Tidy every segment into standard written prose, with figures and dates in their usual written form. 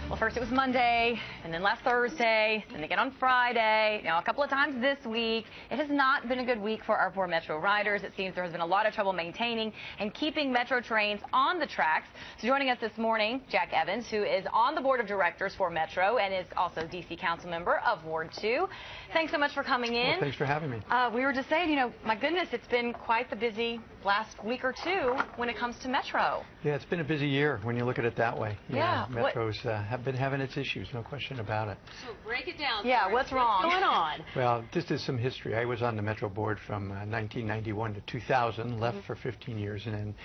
Well, first it was Monday, and then last Thursday, then again on Friday. Now, a couple of times this week. It has not been a good week for our poor Metro riders. It seems there has been a lot of trouble maintaining and keeping Metro trains on the tracks. So joining us this morning, Jack Evans, who is on the board of directors for Metro and is also D.C. council member of Ward 2. Thanks so much for coming in. Well, thanks for having me. We were just saying, you know, my goodness, it's been quite the busy last week or two when it comes to Metro. Yeah, it's been a busy year when you look at it that way. Yeah. Metro's have been having its issues, no question about it. So break it down. Yeah, what's wrong? What's going on? Well, this is some history. I was on the Metro board from 1991 to 2000, left for 15 years, and then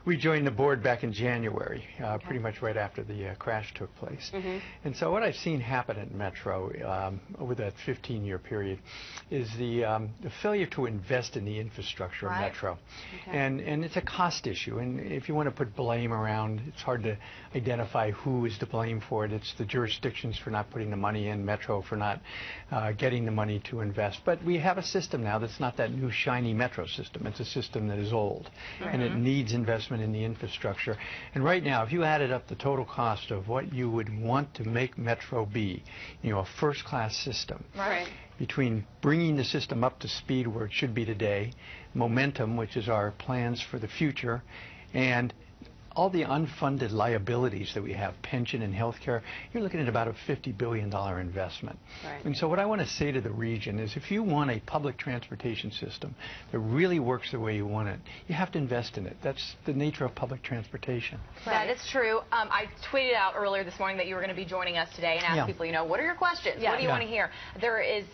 we joined the board back in January, pretty much right after the crash took place. And so what I've seen happen at Metro over that 15-year period is the failure to invest in the infrastructure of Metro. And it's a cost issue, and if you want to put blame around, it's hard to identify who is to blame for it. It's the jurisdictions for not putting the money in, Metro for not getting the money to invest. But we have a system now that's not that new shiny Metro system. It's a system that is old, and it needs investment in the infrastructure. And right now, if you added up the total cost of what you would want to make Metro be, you know, a first-class system, between bringing the system up to speed where it should be today, momentum, which is our plans for the future, and all the unfunded liabilities that we have, pension and health care, you're looking at about a $50 billion investment. And so what I want to say to the region is if you want a public transportation system that really works the way you want it, you have to invest in it. That's the nature of public transportation. That is true. I tweeted out earlier this morning that you were going to be joining us today and asked people, you know, what are your questions? What do you want to hear? There is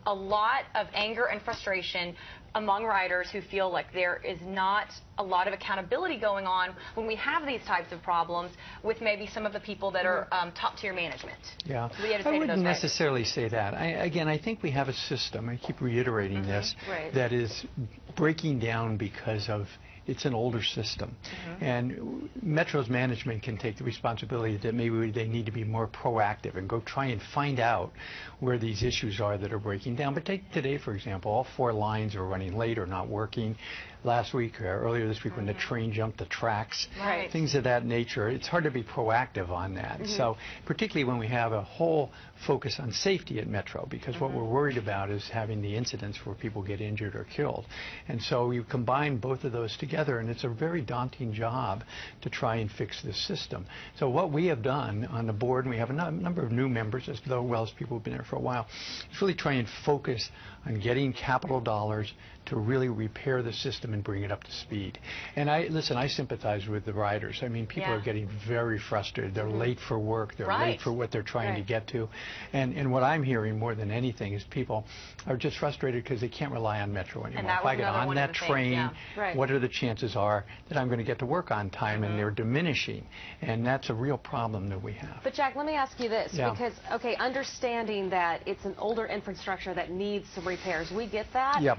a lot of anger and frustration among riders who feel like there is not a lot of accountability going on when we have these types of problems with maybe some of the people that are top-tier management. Yeah, I wouldn't necessarily say that. Again, I think we have a system, I keep reiterating this, that is breaking down because of it's an older system. And Metro's management can take the responsibility that maybe they need to be more proactive and go try and find out where these issues are that are breaking down. But take today, for example, all 4 lines are running late or not working. Last week or earlier this week when the train jumped the tracks, things of that nature, it's hard to be proactive on that. So particularly when we have a whole focus on safety at Metro, because what we're worried about is having the incidents where people get injured or killed. And so you combine both of those together, and it's a very daunting job to try and fix this system. So what we have done on the board, and we have a number of new members as well as people who've been there for a while, is really try and focus on getting capital dollars to really repair the system and bring it up to speed. And I sympathize with the riders. I mean, people are getting very frustrated. They're late for work. They're late for what they're trying to get to. And what I'm hearing more than anything is people are just frustrated because they can't rely on Metro anymore. If I get on that train, what are the chances are that I'm going to get to work on time? And they're diminishing. And that's a real problem that we have. But Jack, let me ask you this, because, okay, understanding that it's an older infrastructure that needs some repairs, we get that. Yep.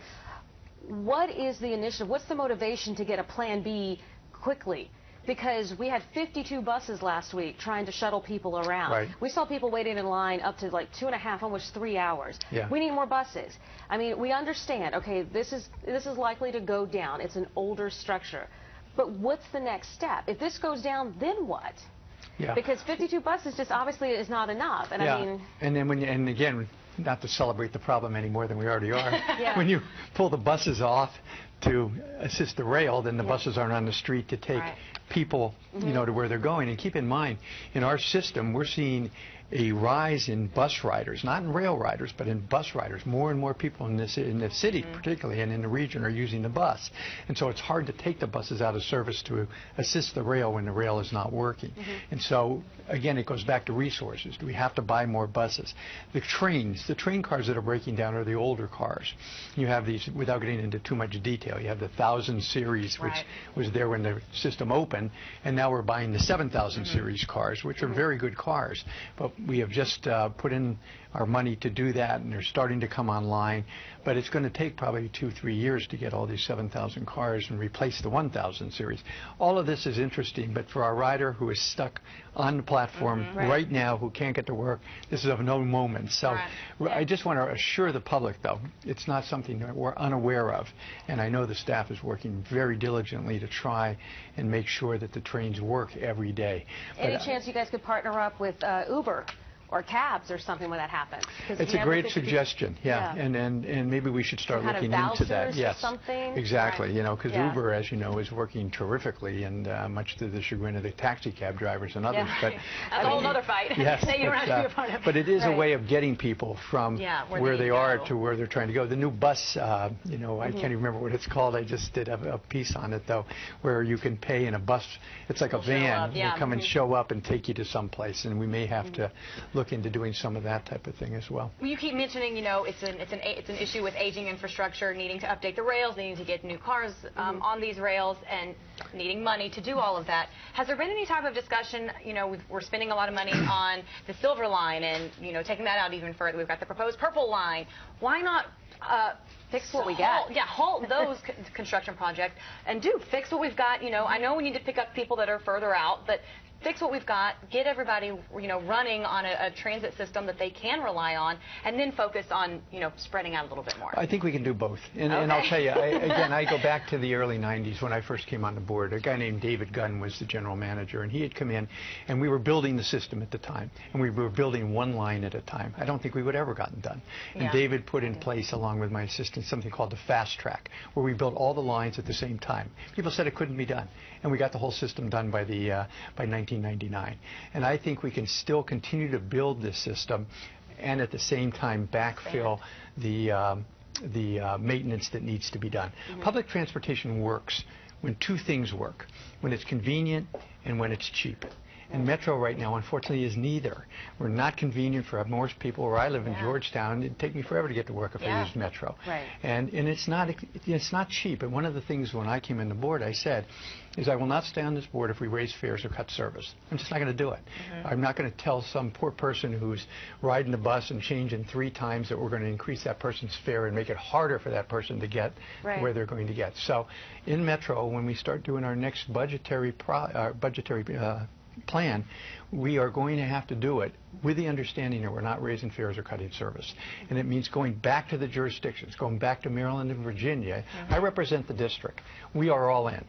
What is the initiative? What's the motivation to get a plan B quickly? Because we had 52 buses last week trying to shuttle people around. We saw people waiting in line up to like 2.5, almost 3 hours. We need more buses. I mean, we understand, okay, this is likely to go down. It's an older structure. But what's the next step? If this goes down, then what? Because 52 buses just obviously is not enough. And I mean, and then and again, not to celebrate the problem any more than we already are. When you pull the buses off to assist the rail, then the buses aren't on the street to take people, you know, to where they're going. And keep in mind, in our system, we're seeing a rise in bus riders, not in rail riders, but in bus riders. More and more people in the city, particularly, and in the region are using the bus. And so it's hard to take the buses out of service to assist the rail when the rail is not working. And so, again, it goes back to resources. Do we have to buy more buses? The train cars that are breaking down are the older cars. You have these, without getting into too much detail, you have the 1000 series, which was there when the system opened, and now we're buying the 7000 series cars, which are very good cars. But we have just put in our money to do that, and they're starting to come online. But it's going to take probably 2-3 years to get all these 7,000 cars and replace the 1,000 series. All of this is interesting, but for our rider who is stuck on the platform right now, who can't get to work, this is of no moment. So I just want to assure the public, though, it's not something that we're unaware of. And I know the staff is working very diligently to try and make sure that the trains work every day. Any chance you guys could partner up with Uber or cabs or something when that happens? It's a great suggestion, yeah. And maybe we should start looking into that. Yes, something? Exactly, you know, because Uber, as you know, is working terrifically, and much to the chagrin of the taxi cab drivers and others. But that's a whole other fight. Yes, you don't have to be a part of it. But it is a way of getting people from where they are to where they're trying to go. The new bus, you know, I can't even remember what it's called. I just did a piece on it, though, where you can pay in a bus. It's like a van. They'll come and show up and take you to someplace, and we may have to look into doing some of that type of thing as well. You keep mentioning, you know, it's an issue with aging infrastructure, needing to update the rails, needing to get new cars on these rails, and needing money to do all of that. Has there been any type of discussion? You know, we're spending a lot of money on the Silver Line, and you know, taking that out even further. We've got the proposed Purple Line. Why not fix what we got? Halt those construction projects and fix what we've got. You know, I know we need to pick up people that are further out, but fix what we've got, get everybody, you know, running on a transit system that they can rely on, and then focus on, you know, spreading out a little bit more. I think we can do both. And I'll tell you, again, I go back to the early 90s when I first came on the board. A guy named David Gunn was the general manager, and he had come in, and we were building the system at the time, and we were building one line at a time. I don't think we would have ever gotten done. And David put in place, along with my assistant, something called the fast track, where we built all the lines at the same time. People said it couldn't be done, and we got the whole system done by 1999. And I think we can still continue to build this system and at the same time backfill the maintenance that needs to be done. Public transportation works when two things work: when it's convenient and when it's cheap. And Metro right now, unfortunately, is neither. We're not convenient for most people. Where I live in Georgetown, it'd take me forever to get to work if I used Metro. And it's not cheap. And one of the things when I came on the board, I said, is I will not stay on this board if we raise fares or cut service. I'm just not going to do it. I'm not going to tell some poor person who's riding the bus and changing 3 times that we're going to increase that person's fare and make it harder for that person to get where they're going to get. So in Metro, when we start doing our next budgetary plan, we are going to have to do it with the understanding that we're not raising fares or cutting service. And it means going back to the jurisdictions, going back to Maryland and Virginia. I represent the district. We are all in.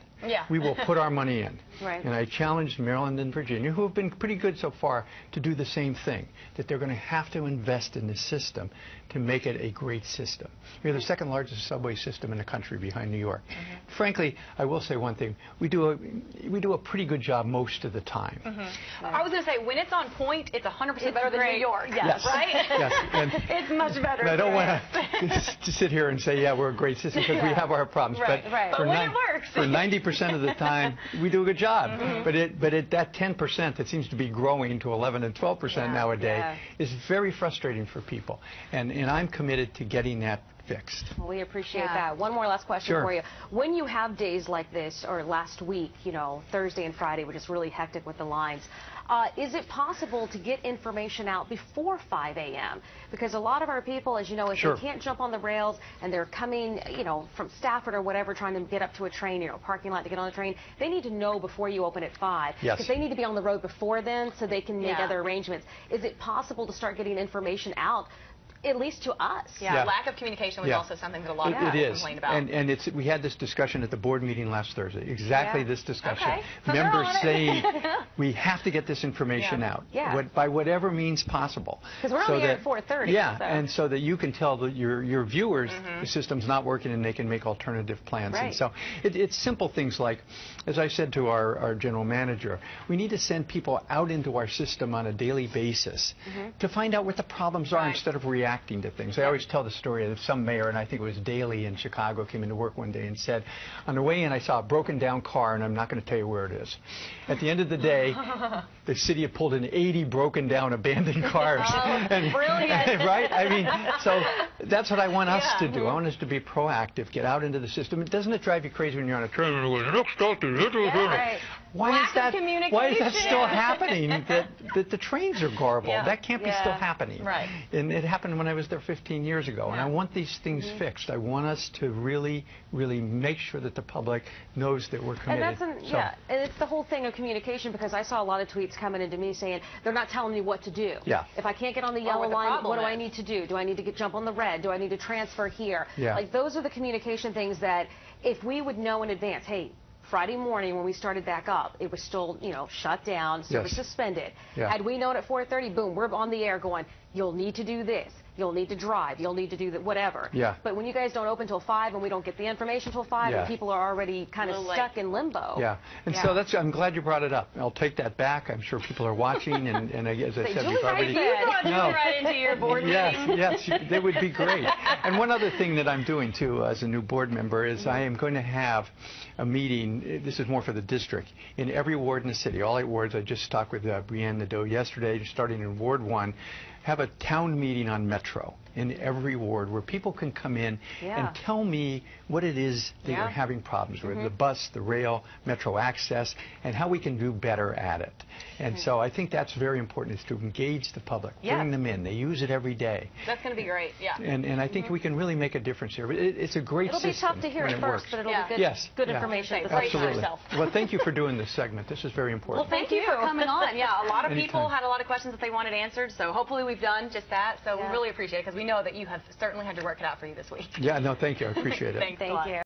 We will put our money in. And I challenged Maryland and Virginia, who have been pretty good so far, to do the same thing, that they're going to have to invest in this system to make it a great system. We're the second largest subway system in the country behind New York. Frankly, I will say one thing. We do a pretty good job most of the time. I was going to say, when it's on point, it's 100% better than New York. Right? And it's much better. And I don't want to sit here and say, yeah, we're a great system, because we have our problems. But when it works, for 90% of the time, we do a good job. But at that 10% that seems to be growing to 11 and 12% nowadays is very frustrating for people. And I'm committed to getting that fixed. Well, we appreciate that. One more last question for you. When you have days like this, or last week, you know, Thursday and Friday, which is really hectic with the lines, is it possible to get information out before 5 a.m.? Because a lot of our people, as you know, if they can't jump on the rails and they're coming, you know, from Stafford or whatever, trying to get up to a train, you know, parking lot to get on the train, they need to know before you open at 5. Because they need to be on the road before then so they can make other arrangements. Is it possible to start getting information out, at least to us? Lack of communication was also something that a lot of people complained about. And we had this discussion at the board meeting last Thursday. Exactly this discussion. Members saying we have to get this information out by whatever means possible. Because we're only here at 4:30. And so that you can tell your viewers the system's not working and they can make alternative plans. And so it's simple things like, as I said to our general manager, we need to send people out into our system on a daily basis to find out what the problems are instead of reacting to things. I always tell the story of some mayor, and I think it was Daley in Chicago, came into work one day and said, on the way in I saw a broken down car, and I'm not going to tell you where it is. At the end of the day, the city had pulled in 80 broken down abandoned cars. Brilliant. Right? I mean, so that's what I want us to do. I want us to be proactive, get out into the system. Doesn't it drive you crazy when you're on a train and why is that still happening? that the trains are garbled. Yeah. That can't be still happening. Right. And it happened when I was there 15 years ago. And I want these things fixed. I want us to really make sure that the public knows that we're committed. And and it's the whole thing of communication, because I saw a lot of tweets coming into me saying they're not telling me what to do. Yeah. If I can't get on the yellow line, what do I need to do? Do I need to jump on the red? Do I need to transfer here? Yeah. Like, those are the communication things that if we would know in advance, hey, Friday morning when we started back up, it was still, shut down, service suspended. Yeah. Had we known at 4:30, boom, we're on the air going, you'll need to do this. You'll need to drive. You'll need to do that, whatever. Yeah. But when you guys don't open till 5 and we don't get the information till 5, and people are already kind of stuck in limbo. Yeah. And so I'm glad you brought it up. I'll take that back. I'm sure people are watching, and as I said, we've already. Right into your board meeting. Yes, they would be great. And one other thing that I'm doing too, as a new board member, is I am going to have a meeting. This is more for the district in every ward in the city. All 8 wards. I just talked with Brianne Nadeau yesterday, starting in Ward 1. Have a town meeting on Metro in every ward where people can come in and tell me what it is that you're having problems with, the bus, the rail, Metro access, and how we can do better at it. And so I think that's very important, is to engage the public, bring them in. They use it every day. That's going to be great, And I think we can really make a difference here. It's a great system. It'll be tough to hear at first, but it'll be good information. Absolutely. Well, thank you for doing this segment. This is very important. Well, thank you for coming on. A lot of people had a lot of questions that they wanted answered, so hopefully we've done just that. So we really appreciate it, because we know that you have certainly had your work cut out for you this week. Yeah, no, thank you. I appreciate it. Thank you.